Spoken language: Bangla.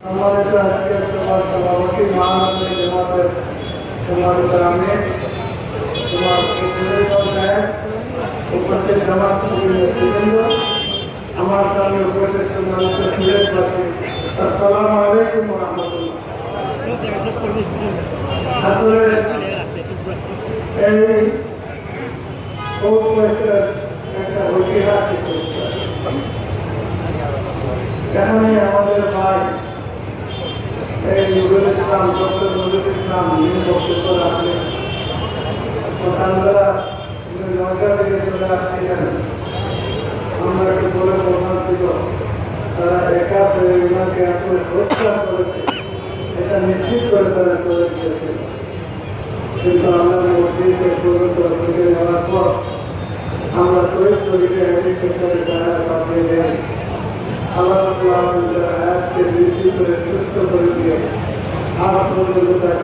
সম্মানিত আজকের সভার সভাপতি মহানগরী জামাতের সম্মানিত আমির তোমার সাহেব, উপস্থিত জামাত শিবিরের নেতৃবৃন্দ, আমার সামনে উপস্থিত সম্মানিত সিলেটবাসী, আসসালামু আলাইকুম ওয়া রাহমাতুল্লাহ। আসলে এই একটা ঐতিহাসিক এখানে আমাদের ভাই এই নুরুল ইসলাম, ডক্টর নুরুল ইসলাম বক্তব্য রাখলেন। সকালবেলা নয়টা থেকে চলে আসছিলেন, আমরা একটু বলে প্রধান ছিল তারা একা ওনাকে আসলে হত্যা করেছে, এটা নিশ্চিত করে তারা করে দিয়েছে। কিন্তু আমরা মসজিদে পর্যন্ত থেকে নেওয়ার পর আমরা শহীদ শরীরে হেলিকপ্টারে তারা পাঠিয়ে দেন। আল্লাহ আয়াতকে বৃদ্ধি করে সুস্থ করে দিয়ে আর